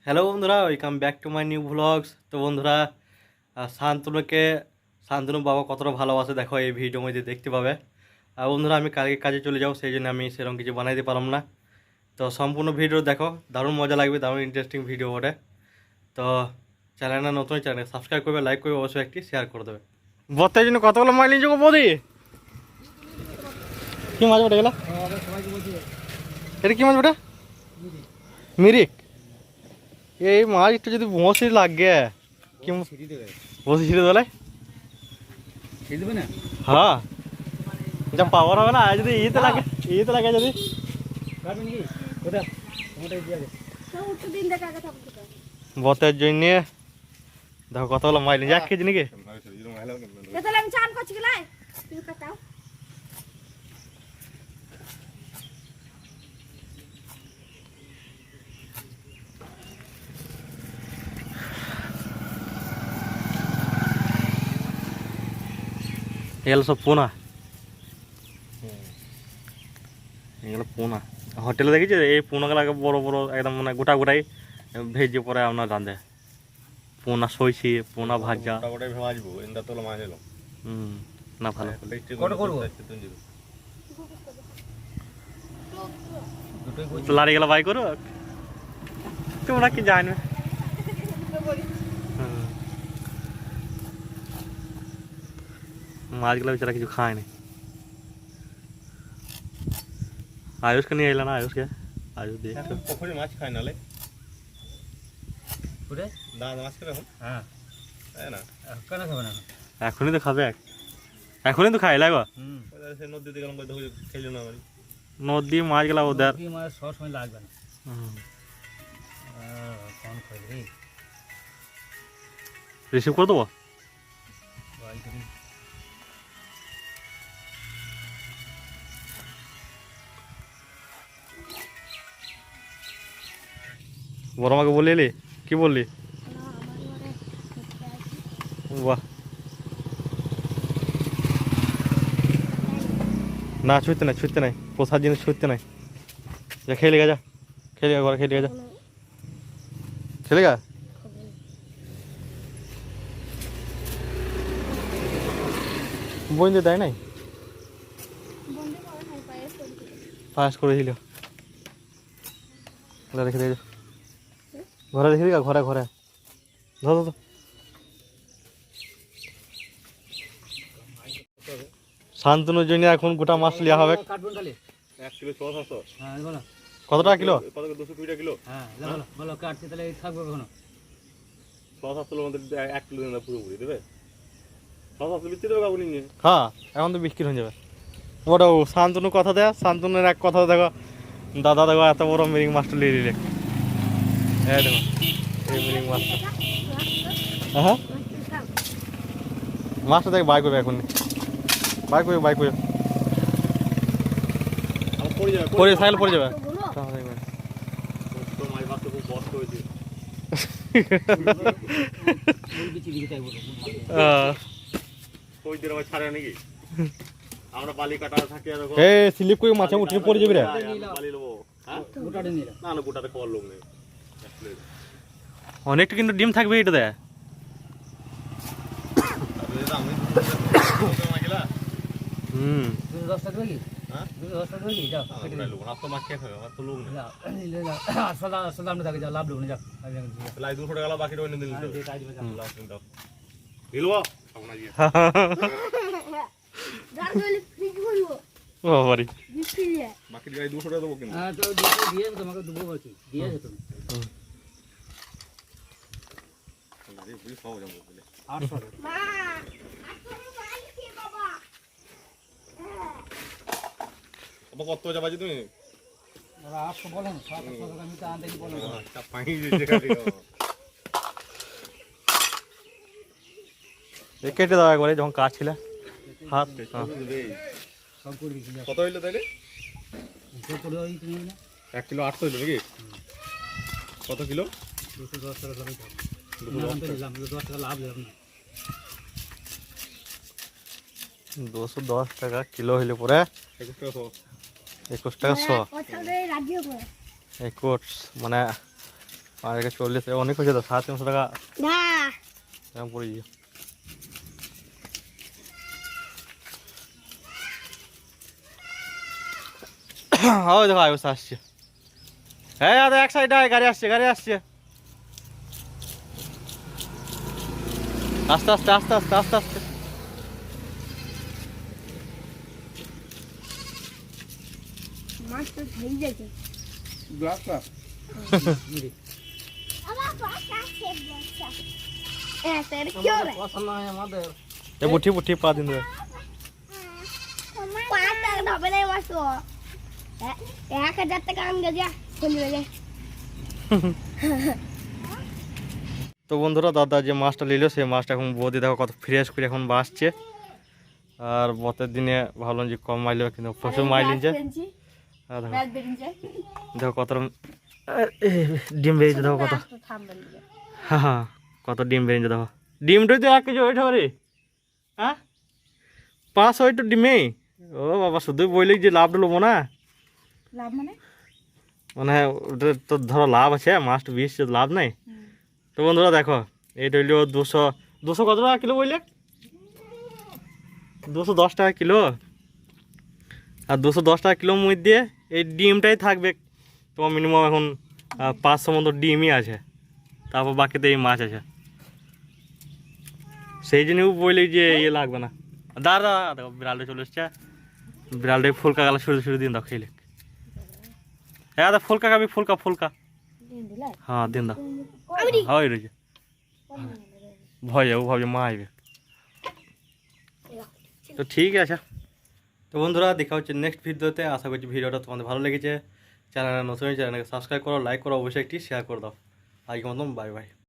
Hello বন্ধুরা, welcome back to my new vlogs. তো বন্ধুরা, শান্তনু বাবা কতটা ভালোবাসে দেখো এই ভিডিওর মধ্যে দেখতে পাবে। আর বন্ধুরা, আমি কালকে কাজে চলে যাও, সেই জন্য আমি সেরকম কিছু বানাইতে পারলাম না। তো সম্পূর্ণ ভিডিও দেখো, দারুণ মজা লাগবে, দারুণ ইন্টারেস্টিং ভিডিও ওটা। তো চ্যানেলটা নতুন, চ্যানেল সাবস্ক্রাইব করবে, লাইক করবে, অবশ্যই একটি শেয়ার করে দেবে। বর্তার জন্য কতগুলো মাইল নিয়ে যাবো বৌদি? কি মাছ ওটা গেলা? এটা কি মাছ ওটা? মিরিক। এই মাছ একটু যদি বসি লাগে কি বসি ছিঁড়ে দেবে না? হ্যাঁ, যা পাওয়ার হবে না যদি ইতে লাগে যদি বতের জন্য দেখো কতগুলো মাইল নিয়ে এক কেজি নাকি। এগুলো সব পোনা, এগুলো পোনা। হোটেলে দেখেছি এই পোনাগুলো বড় বড় একদম মানে গোটা গোটাই ভেজে পরে আপনার রাঁধে। পোনা সইছি, পোনা ভাজা। না ভালো লাড়ি গেলা বাই করো তোমরা কি জানবে। মাছগুলো বেচারা কিছু খায় না। আয়ুষকে নিয়ে এলো না, আয়ুষকে আয়ুষ দিয়ে পুকুরে মাছ খায় নালে এখনই তো খাবে, এখনই তো খাই লাগো নদী মাছ গেলা ওদের সব সময় লাগবে না। রিসিভ করে দেবো। বড় মাকে বলে এলি কি বললি? বাহ, না ছুটতে নাই পোষার জিনিস ছুটতে নাই। যা খেলে গা, যা খেলে গা, ঘরে খেলে গা, যা খেলে গা। বইতে দেয় নাই, পাস করেছিল রেখে দিয়ে ঘরে রেখে দিগা, ঘরে ঘরে ধর ধর। শান্তনুর জন্য এখন গোটা মাছ লিয়া হবে। কত টাকা কিলো? 220 কিলো। হ্যাঁ ভালো কাটতে তাহলে থাকবে কখনো 6-7 মধ্যে 1 কিলো না পুরোপুরি দেবে। 6-7 বিক্রি দেবে কাকুনি নিয়ে। হ্যাঁ এখন তো বিক্রি হয়ে যাবে। ওটাও শান্তনু কথা দেয়, শান্তনুর এক কথা দেখো, দাদা দেখো এত বড় মিরিং মাছটা নিয়ে নিলে। হ্যাঁ দেখো এই মিরিং মাছটা, হ্যাঁ মাছটা দেখ বাই করবে এখন, বাই করবে পড়ে সাইকেল পড়ে যাবে। আমরা বালি কাটা থাকি আর স্লিপ করে মাছে উঠে পড়ে যাবি রে। অনেকটা কিন্তু ডিম থাকবে এটা দেয়। কত যাবাজি তুমি কেটে দেওয়া একবারে যখন কাজ ছিল হাত। কত হইলো তাইলে? 1 কিলো 800 হইলো নাকি? কত কিলো? 210 টাকা কিলো হইলে পরে 21 টাকা 100 21 মানে আর 40 অনেক হয়েছে তো 350 টাকা না এরকম পড়ে গিয়ে ওই দেখো আয়ুষ আসছে হ্যাঁ দাদা এক সাইড গাড়ি আসছে আস্তে আস্তে আস্তে আস্তে আস্তে আস্তে মাছটা ধরে যাচ্ছে গ্লাসটা আমার পাশে আছে বসা এর কি হবে পছন্দ হয় আমাদের এ বুঠি পা দিন দেবে পাঁচটা ধবে না মাছ তো 1000 টাকা আন গেছে চলে গেছে তো বন্ধুরা দাদা যে মাছটা নিল সেই মাছটা এখন বৌদি দেখো কত ফ্রেশ করে এখন বাসছে আর বতের দিনে ভাবলাম যে কম মাইল কিন্তু প্রচুর মাইল নিচ্ছে দেখো কত ডিম বেরিয়েছে দেখো কত হ্যাঁ কত ডিম বেরিয়েছে দেখো ডিমটাই তো 1 কেজি ওয়েট হবে রে হ্যাঁ 5 ওয়েট ডিমে ও বাবা শুধু বললি যে লাভ নেবো না লাভ মানে ওটা তো ধরো লাভ আছে মাছটা 20 লাভ নাই তো বন্ধুরা দেখো এইটা হইলো 200 কত টাকা কিলো বললে 210 টাকা কিলো আর 210 টাকা কিলোর মধ্যে এই ডিমটাই থাকবে তোমার মিনিমাম এখন 500 মতো ডিমই আছে তারপর বাকিতে এই মাছ আছে সেই জন্য বলি যে ইয়ে লাগবে না দাদা দেখো বিড়ালটা চলে এসছে বিড়ালটাই ফুলকা গালা শুরু দিন দাও খেলে হ্যাঁ দাদা ফুলকা খাবি ফুলকা হ্যাঁ দিন দাও হয় রয়েছে ভয় যাবো ভাবছি মা আইবে তো ঠিক আছে তো বন্ধুরা দেখা হচ্ছে নেক্সট ভিডিওতে আশা করছি ভিডিওটা তোমাদের ভালো লেগেছে চ্যানেলটা নতুন চ্যানেলকে সাবস্ক্রাইব করো লাইক করো অবশ্যই একটি শেয়ার করে দাও আজকের মতন বাই বাই